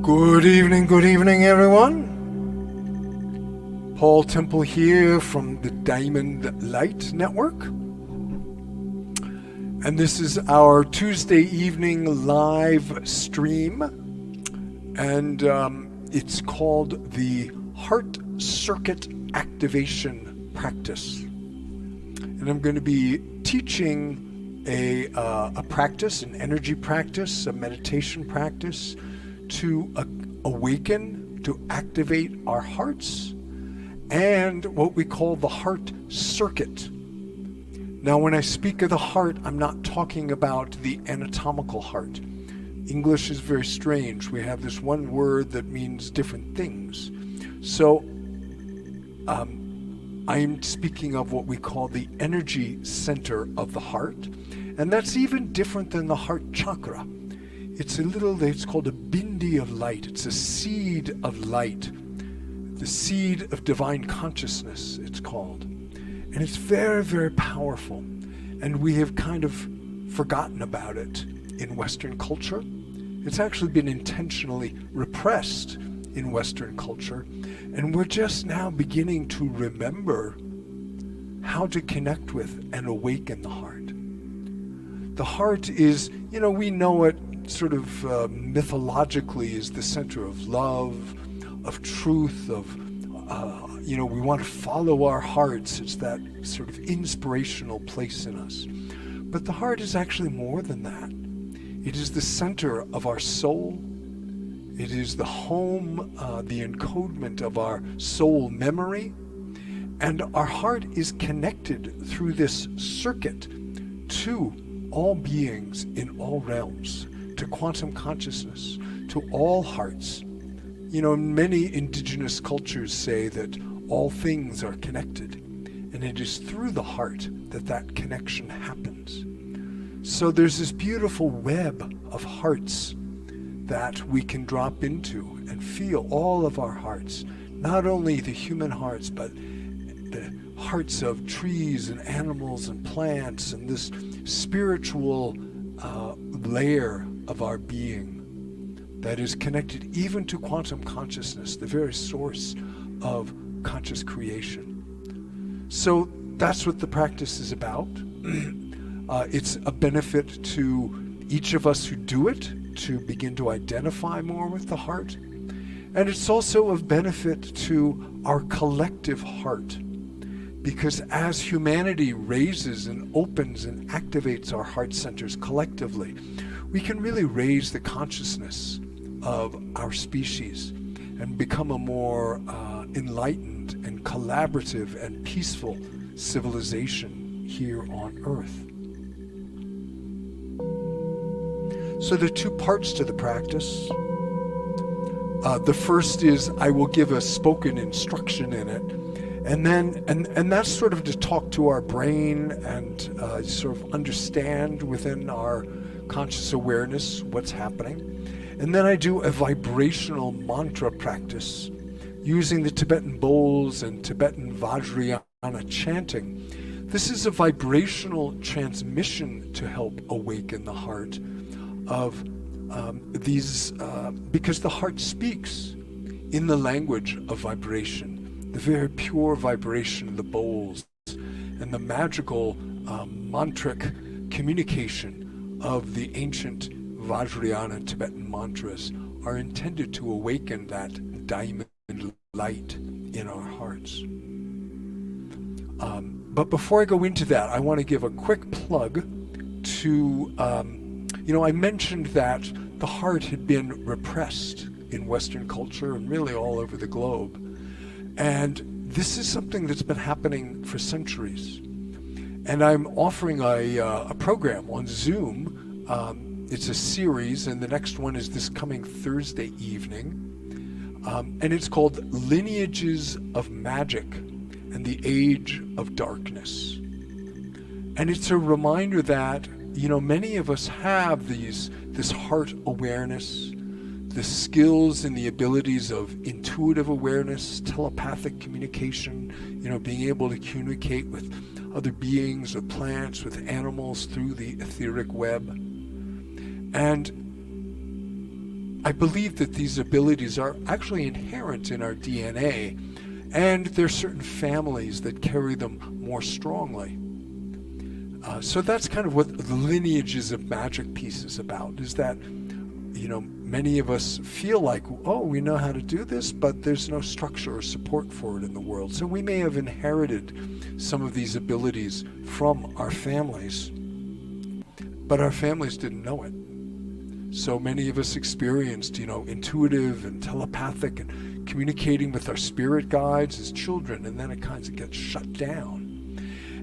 Good evening, everyone. Paul Temple here from the Diamond Light Network. And this is our Tuesday evening live stream. And it's called the Heart Circuit Activation Practice. And I'm going to be teaching a practice, an energy practice, a meditation practice to awaken, to activate our hearts, and what we call the heart circuit. Now, when I speak of the heart, I'm not talking about the anatomical heart. English is very strange. We have this one word that means different things. So I'm speaking of what we call the energy center of the heart, and that's even different than the heart chakra. It's called a bindi of light. It's a seed of light, the seed of divine consciousness, it's called. And it's very, very powerful. And we have kind of forgotten about it in Western culture. It's actually been intentionally repressed in Western culture. And we're just now beginning to remember how to connect with and awaken the heart. The heart is, we know it sort of mythologically is the center of love, of truth, of, we want to follow our hearts. It's that sort of inspirational place in us. But the heart is actually more than that. It is the center of our soul. It is the home, the encodement of our soul memory. And our heart is connected through this circuit to all beings in all realms, to quantum consciousness, to all hearts. Many indigenous cultures say that all things are connected, and it is through the heart that connection happens. So there's this beautiful web of hearts that we can drop into and feel all of our hearts, not only the human hearts, but the hearts of trees and animals and plants, and this spiritual layer of our being that is connected even to quantum consciousness, the very source of conscious creation. So that's what the practice is about. It's a benefit to each of us who do it to begin to identify more with the heart. And it's also of benefit to our collective heart, because as humanity raises and opens and activates our heart centers collectively, we can really raise the consciousness of our species and become a more enlightened and collaborative and peaceful civilization here on Earth. So there are two parts to the practice. The first is I will give a spoken instruction in it, and then and that's sort of to talk to our brain and sort of understand within our conscious awareness what's happening. And then I do a vibrational mantra practice using the Tibetan bowls and Tibetan Vajrayana chanting. This is a vibrational transmission to help awaken the heart of these, because the heart speaks in the language of vibration, the very pure vibration of the bowls and the magical mantric communication of the ancient Vajrayana Tibetan mantras are intended to awaken that diamond light in our hearts. But before I go into that, I want to give a quick plug to, I mentioned that the heart had been repressed in Western culture and really all over the globe. And this is something that's been happening for centuries. And I'm offering a program on Zoom. It's a series, and the next one is this coming Thursday evening. And it's called Lineages of Magic and the Age of Darkness. And it's a reminder that, many of us have this heart awareness, the skills and the abilities of intuitive awareness, telepathic communication, being able to communicate with other beings, with plants, with animals through the etheric web. And I believe that these abilities are actually inherent in our DNA, and there are certain families that carry them more strongly. So that's kind of what the lineages of magic piece is about, is that, many of us feel like, oh, we know how to do this, but there's no structure or support for it in the world. So we may have inherited some of these abilities from our families, but our families didn't know it. So many of us experienced, intuitive and telepathic and communicating with our spirit guides as children, and then it kind of gets shut down.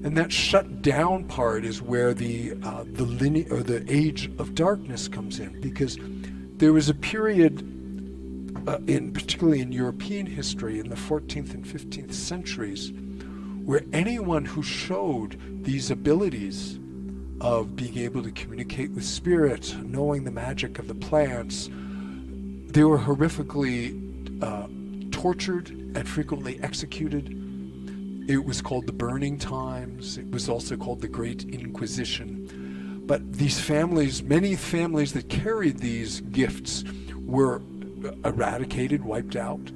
And that shut down part is where the age of darkness comes in, because there was a period, particularly in European history, in the 14th and 15th centuries, where anyone who showed these abilities of being able to communicate with spirit, knowing the magic of the plants, they were horrifically tortured and frequently executed. It was called the Burning Times. It was also called the Great Inquisition. But these families, many families that carried these gifts, were eradicated, wiped out.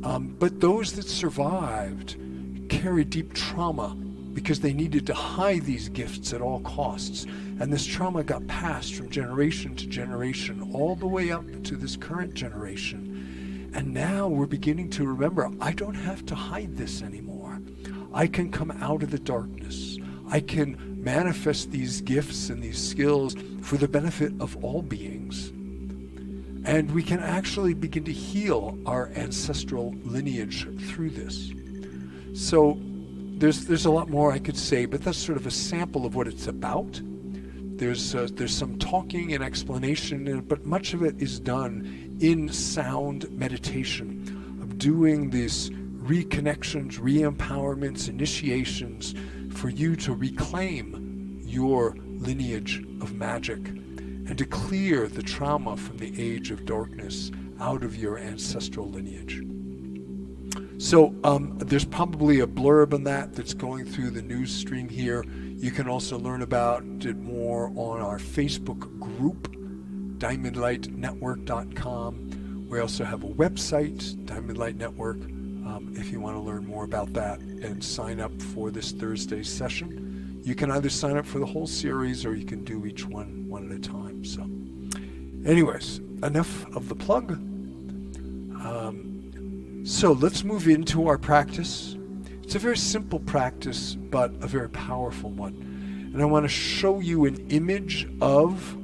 But those that survived carried deep trauma because they needed to hide these gifts at all costs. And this trauma got passed from generation to generation, all the way up to this current generation. And now we're beginning to remember, I don't have to hide this anymore. I can come out of the darkness. I can manifest these gifts and these skills for the benefit of all beings. And we can actually begin to heal our ancestral lineage through this. So there's a lot more I could say, but that's sort of a sample of what it's about. There's some talking and explanation, but much of it is done in sound meditation, of doing these reconnections, re-empowerments, initiations for you to reclaim your lineage of magic and to clear the trauma from the age of darkness out of your ancestral lineage. So there's probably a blurb on that that's going through the news stream here. You can also learn about it more on our Facebook group, diamondlightnetwork.com. We also have a website, Diamond Light Network, if you want to learn more about that and sign up for this Thursday session. You can either sign up for the whole series or you can do each one at a time. So anyways, enough of the plug. So let's move into our practice. It's a very simple practice, but a very powerful one. And I want to show you an image of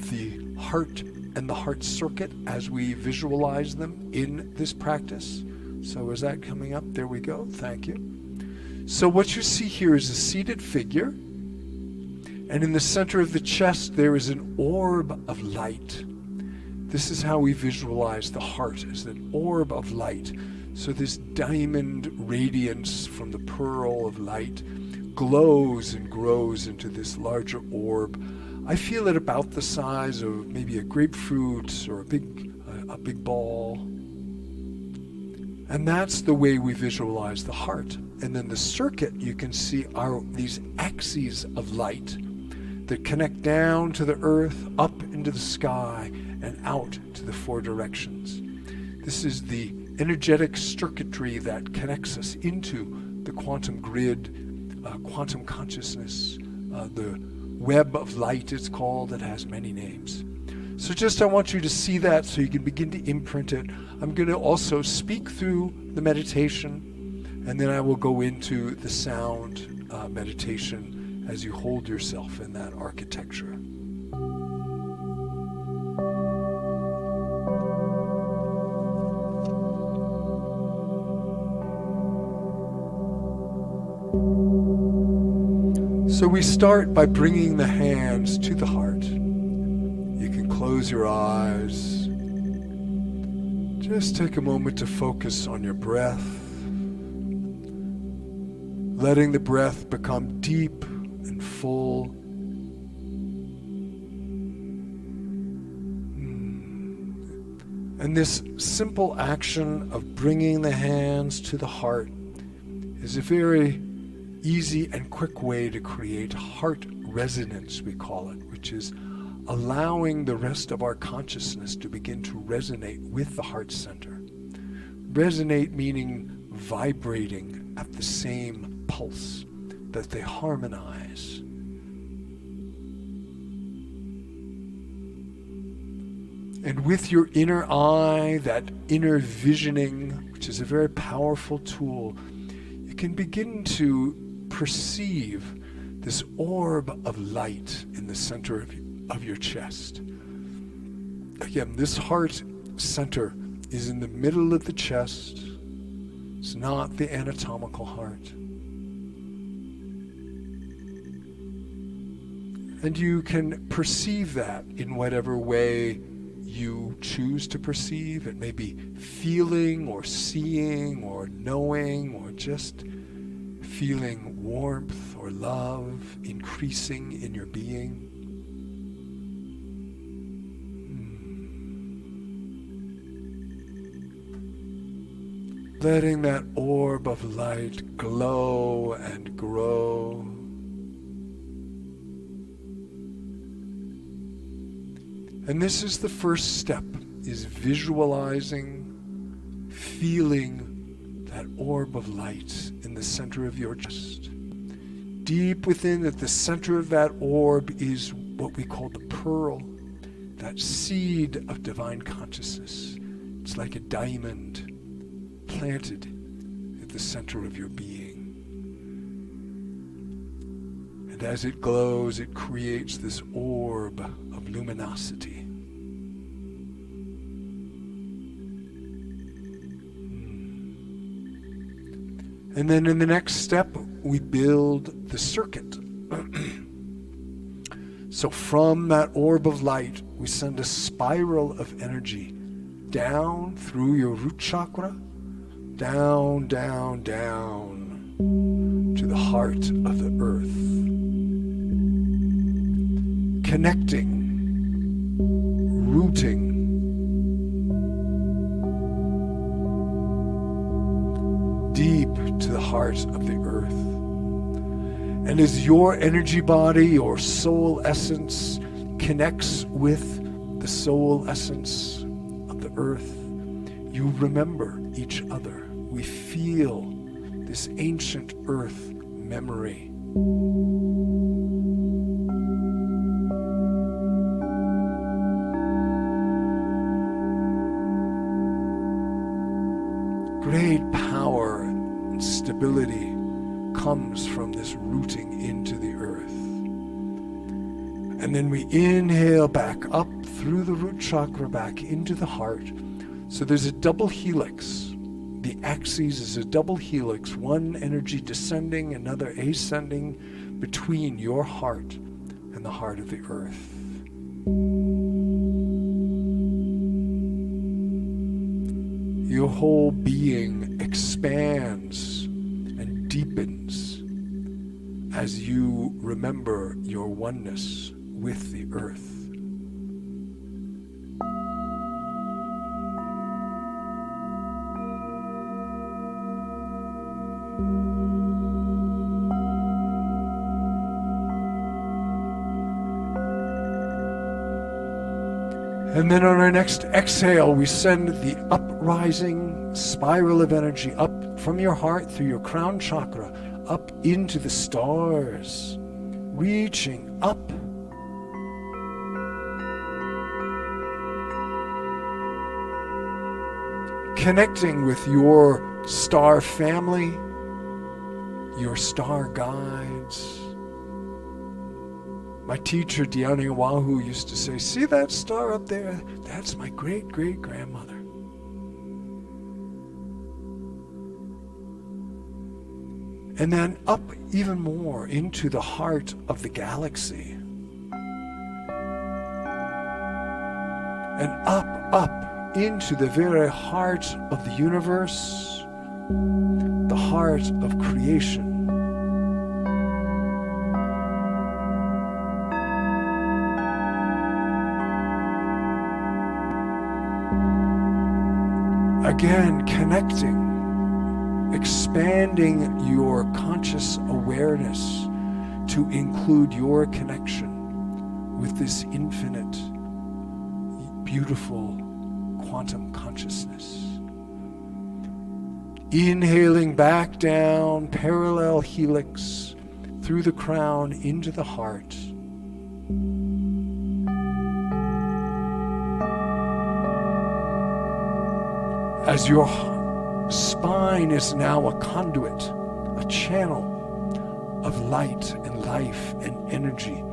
the heart and the heart circuit as we visualize them in this practice. So is that coming up? There we go. Thank you. So what you see here is a seated figure. And in the center of the chest, there is an orb of light. This is how we visualize the heart, as an orb of light. So this diamond radiance from the pearl of light glows and grows into this larger orb. I feel it about the size of maybe a grapefruit or a big ball. And that's the way we visualize the heart. And then the circuit, you can see, are these axes of light that connect down to the earth, up into the sky, and out to the four directions. This is the energetic circuitry that connects us into the quantum grid, quantum consciousness, the web of light it's called. It has many names. So I want you to see that so you can begin to imprint it. I'm going to also speak through the meditation, and then I will go into the sound meditation as you hold yourself in that architecture. So we start by bringing the hands to the heart. You can close your eyes. Just take a moment to focus on your breath. Letting the breath become deep and full. And this simple action of bringing the hands to the heart is a very easy and quick way to create heart resonance, we call it, which is allowing the rest of our consciousness to begin to resonate with the heart center. Resonate meaning vibrating at the same pulse, that they harmonize. And with your inner eye, that inner visioning, which is a very powerful tool, you can begin to perceive this orb of light in the center of your chest. Again, this heart center is in the middle of the chest. It's not the anatomical heart. And you can perceive that in whatever way you choose to perceive. It may be feeling or seeing or knowing or just feeling warmth or love increasing in your being. Letting that orb of light glow and grow. And this is the first step, is visualizing, feeling that orb of light in the center of your chest. Deep within, at the center of that orb, is what we call the pearl, that seed of divine consciousness. It's like a diamond planted at the center of your being. And as it glows, it creates this orb of luminosity. And then in the next step, we build the circuit. So from that orb of light, we send a spiral of energy down through your root chakra, down, down, down to the heart of the earth. Connecting, rooting, deep to the heart of the earth. And as your energy body, your soul essence, connects with the soul essence of the earth, you remember each other. We feel this ancient earth memory. Great power and stability comes from this rooting into the earth. And then we inhale back up through the root chakra back into the heart. So there's a double helix. The axis is a double helix, one energy descending, another ascending between your heart and the heart of the earth. Your whole being expands and deepens as you remember your oneness with the earth. And then on our next exhale, we send the uprising spiral of energy up from your heart through your crown chakra, up into the stars, reaching up. Connecting with your star family, your star guides. My teacher, Diani Wahu, used to say, see that star up there? That's my great-great-grandmother. And then up even more into the heart of the galaxy. And up into the very heart of the universe, the heart of creation. Again, connecting, expanding your conscious awareness to include your connection with this infinite, beautiful quantum consciousness. Inhaling back down, parallel helix, through the crown into the heart. As your spine is now a conduit, a channel of light and life and energy,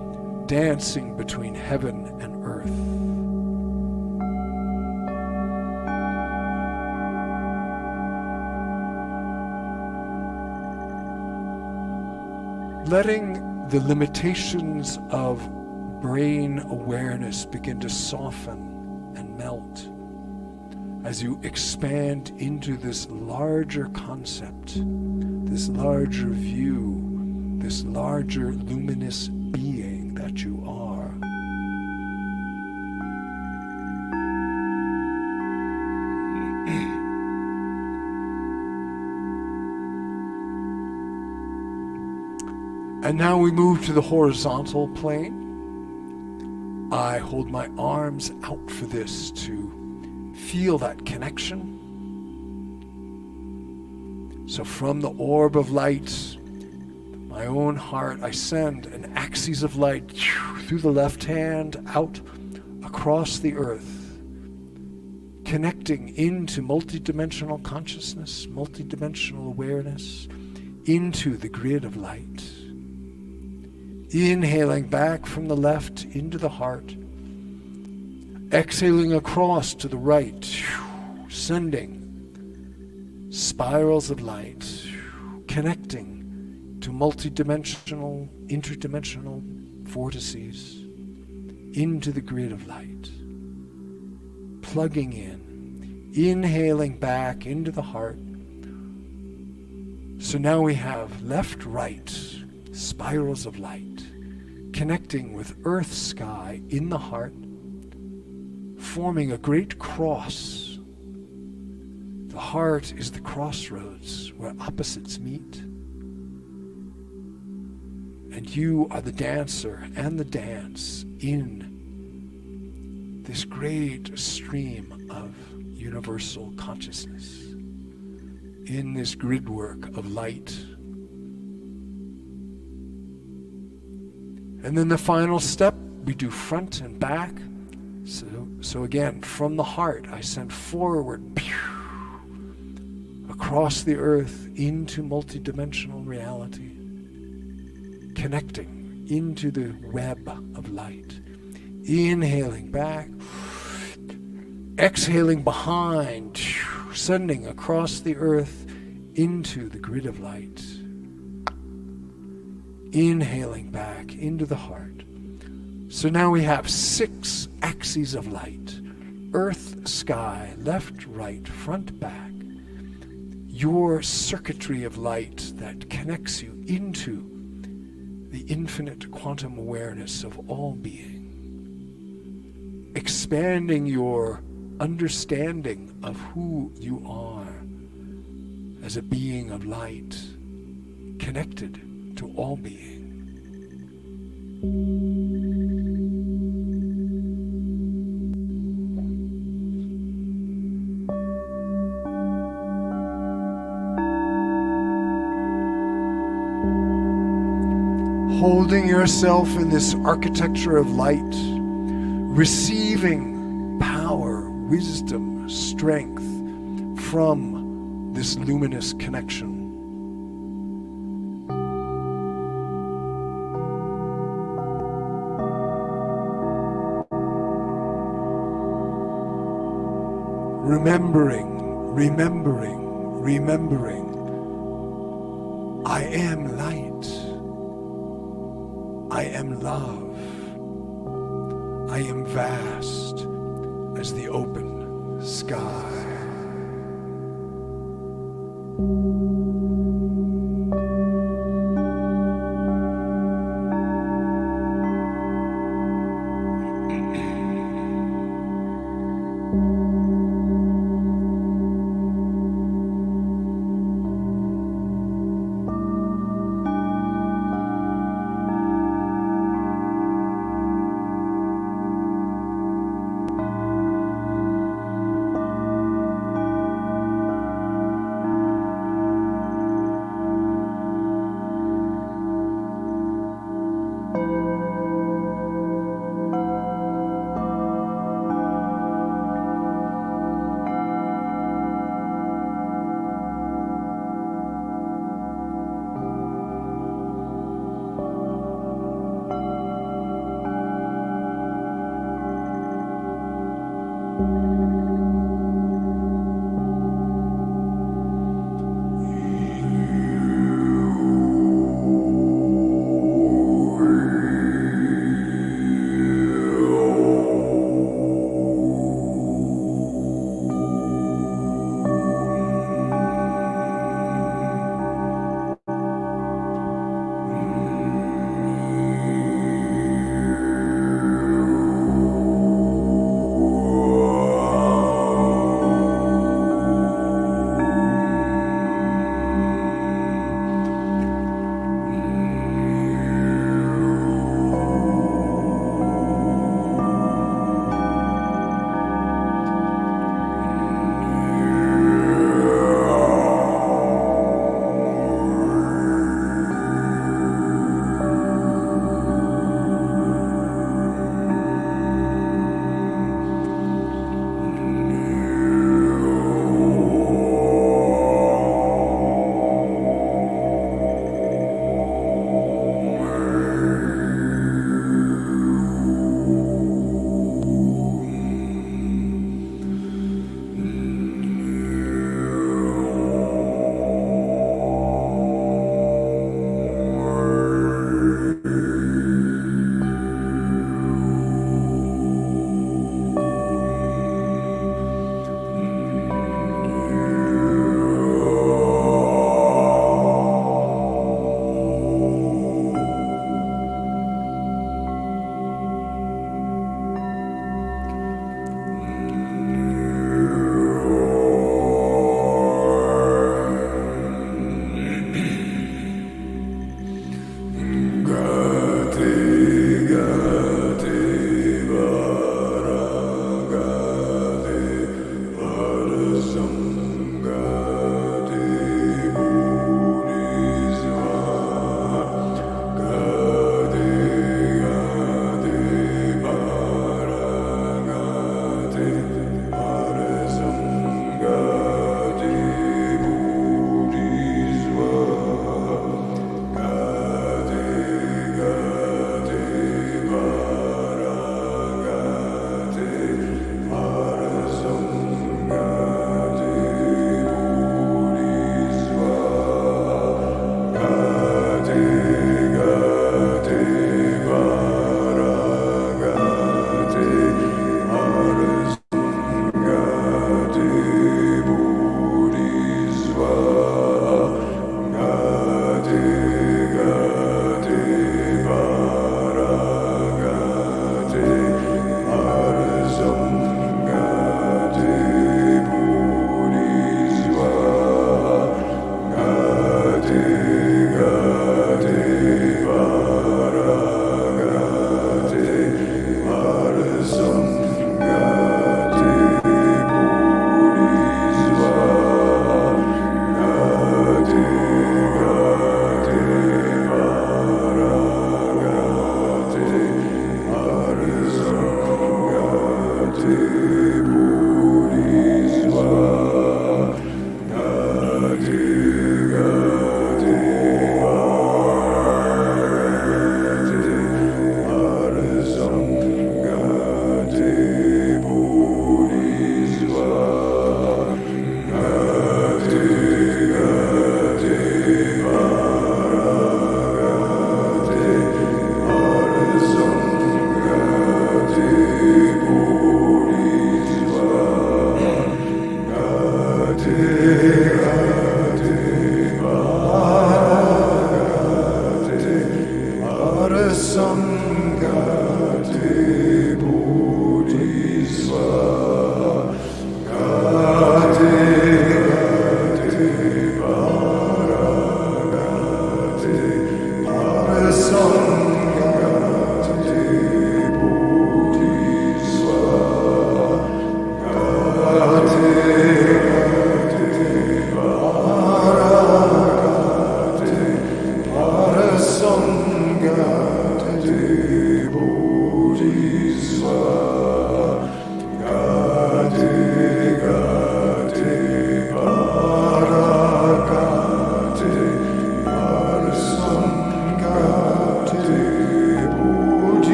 dancing between heaven and earth. Letting the limitations of brain awareness begin to soften and melt as you expand into this larger concept, this larger view, this larger luminous being that you are. And now we move to the horizontal plane. I hold my arms out for this to feel that connection. So from the orb of light, my own heart, I send an axis of light through the left hand out across the earth, connecting into multidimensional consciousness, multidimensional awareness, into the grid of light. Inhaling back from the left into the heart. Exhaling across to the right, sending spirals of light, connecting to multidimensional, interdimensional vortices into the grid of light. Plugging in, inhaling back into the heart. So now we have left, right, spirals of light, connecting with earth sky in the heart, forming a great cross. The heart is the crossroads where opposites meet. And you are the dancer and the dance in this great stream of universal consciousness, in this grid work of light. And then the final step, we do front and back. So again, from the heart, I send forward, across the earth into multidimensional reality, connecting into the web of light. Inhaling back, exhaling behind, sending across the earth into the grid of light. Inhaling back into the heart. So now we have 6 axes of light. Earth, sky, left, right, front, back. Your circuitry of light that connects you into the infinite quantum awareness of all being. Expanding your understanding of who you are as a being of light, connected to all being. Holding yourself in this architecture of light, receiving power, wisdom, strength from this luminous connection. Remembering, I am light, I am love, I am vast as the open sky.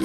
I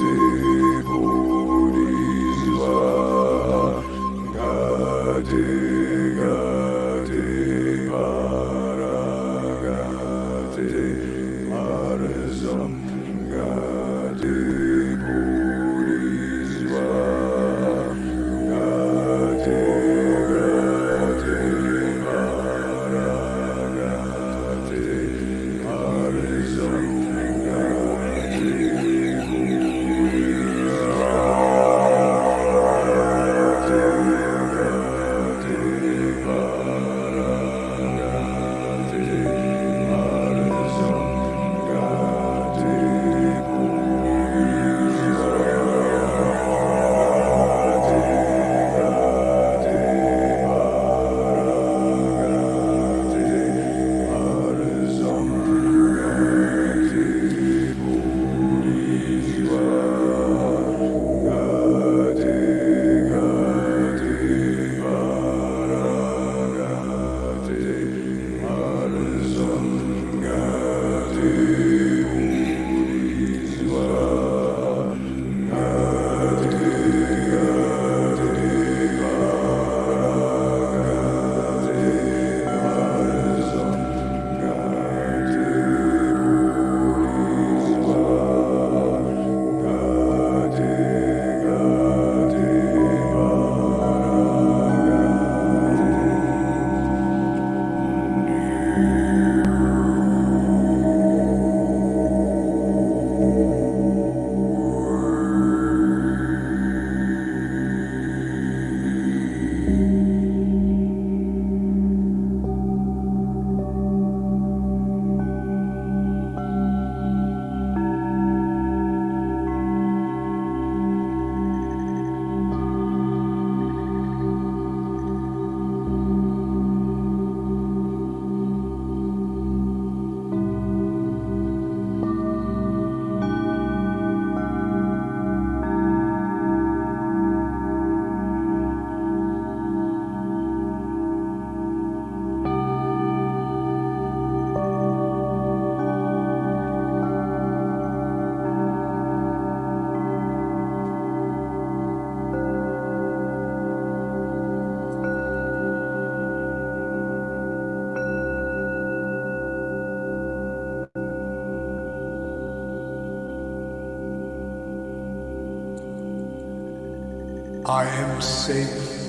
am safe.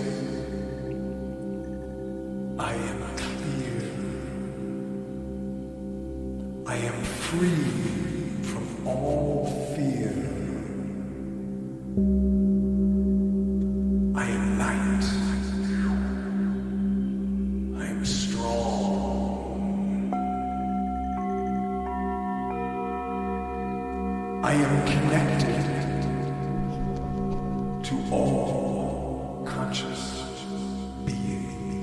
I am clear. I am free from all fear. I am light. I am strong. I am connected to all conscious being.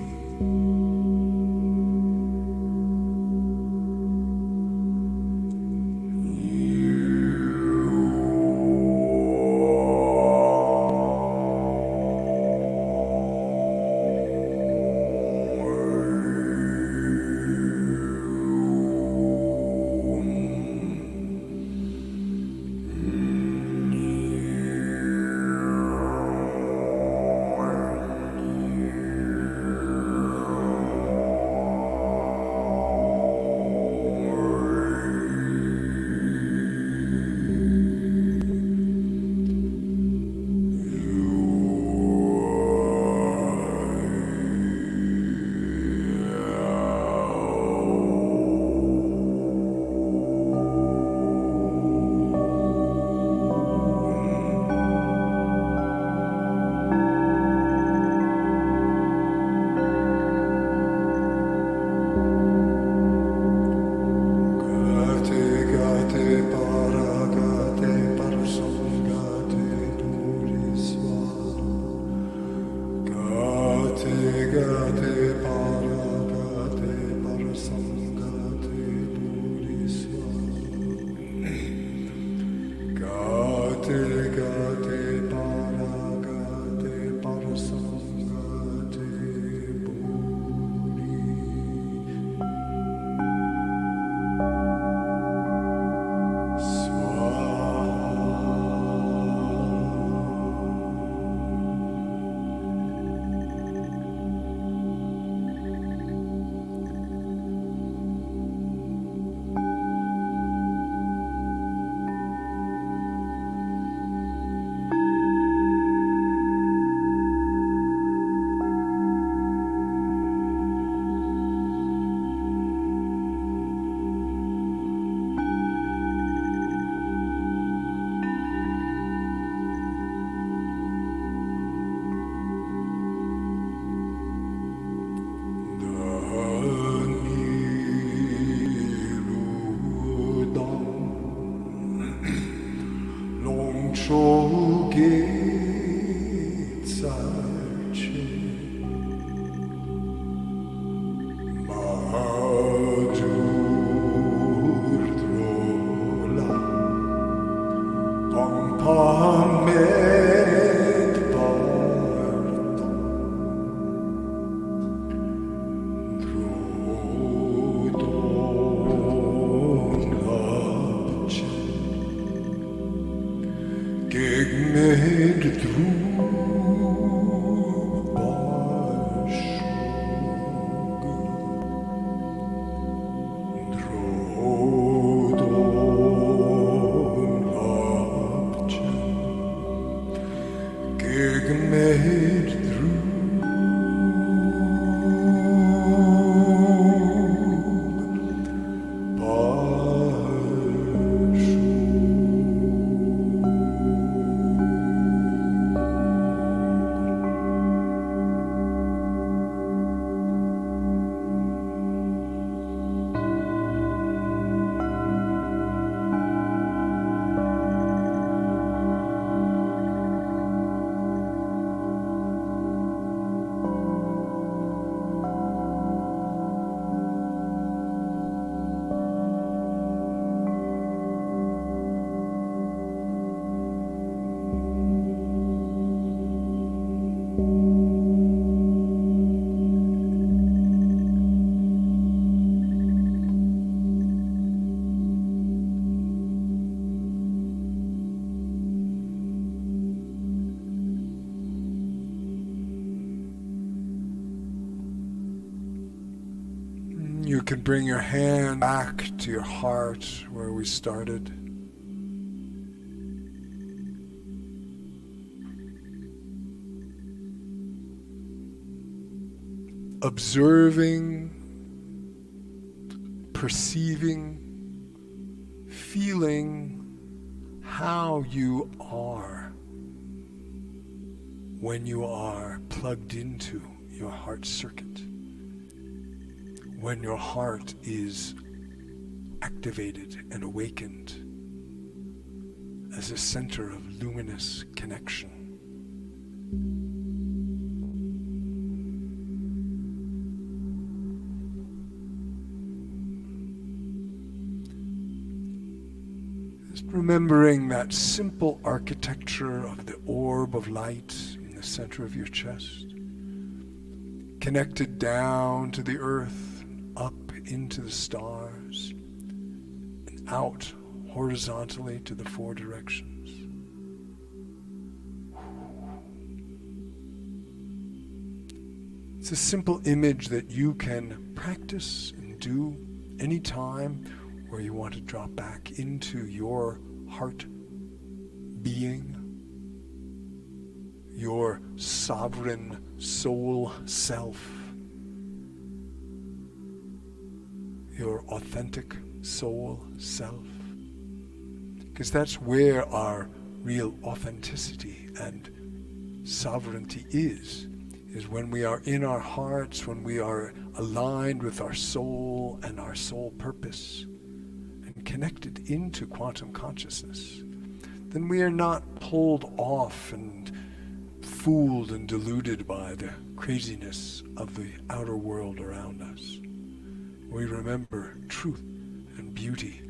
You can bring your hand back to your heart where we started. Observing, perceiving, feeling how you are when you are plugged into your heart circuit. When your heart is activated and awakened as a center of luminous connection. Just remembering that simple architecture of the orb of light in the center of your chest, connected down to the earth, up into the stars, and out horizontally to the four directions. It's a simple image that you can practice and do anytime where you want to drop back into your heart being, your sovereign soul self, your authentic soul self, because that's where our real authenticity and sovereignty is when we are in our hearts, when we are aligned with our soul and our soul purpose and connected into quantum consciousness. Then we are not pulled off and fooled and deluded by the craziness of the outer world around us. We remember truth and beauty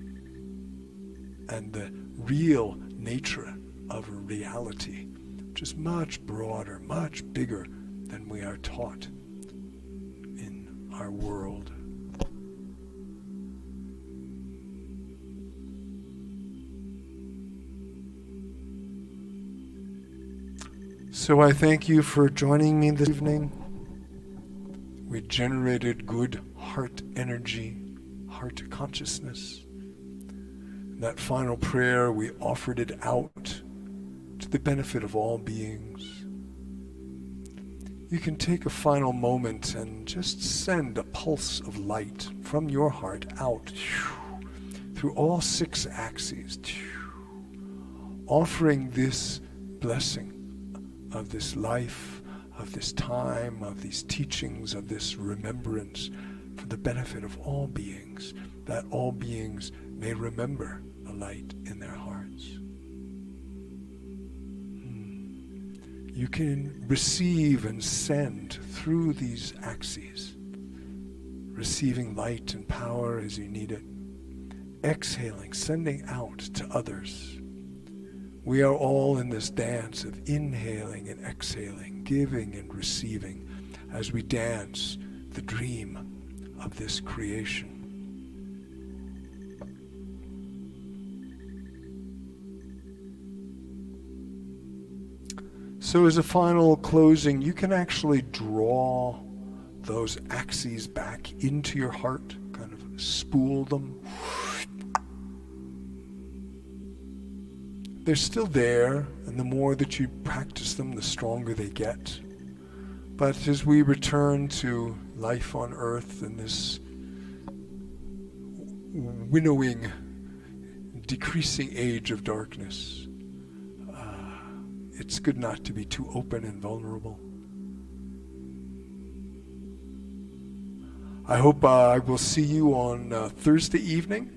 and the real nature of reality, which is much broader, much bigger than we are taught in our world. So I thank you for joining me this evening. We generated good heart energy, heart consciousness. In that final prayer, we offered it out to the benefit of all beings. You can take a final moment and just send a pulse of light from your heart out through all 6 axes, offering this blessing of this life, of this time, of these teachings, of this remembrance for the benefit of all beings, that all beings may remember the light in their hearts. You can receive and send through these axes, receiving light and power as you need it, exhaling, sending out to others. We are all in this dance of inhaling and exhaling, giving and receiving, as we dance the dream of this creation. So as a final closing, you can actually draw those axes back into your heart, kind of spool them. They're still there, and the more that you practice them, the stronger they get. But as we return to life on earth in this winnowing, decreasing age of darkness, it's good not to be too open and vulnerable. I hope I will see you on Thursday evening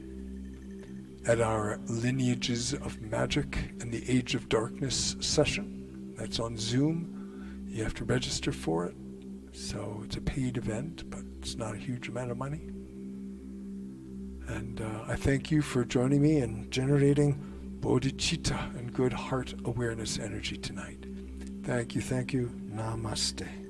at our Lineages of Magic and the Age of Darkness session. That's on Zoom. You have to register for it. So it's a paid event, but it's not a huge amount of money. And I thank you for joining me and generating bodhicitta and good heart awareness energy tonight. Thank you. Namaste.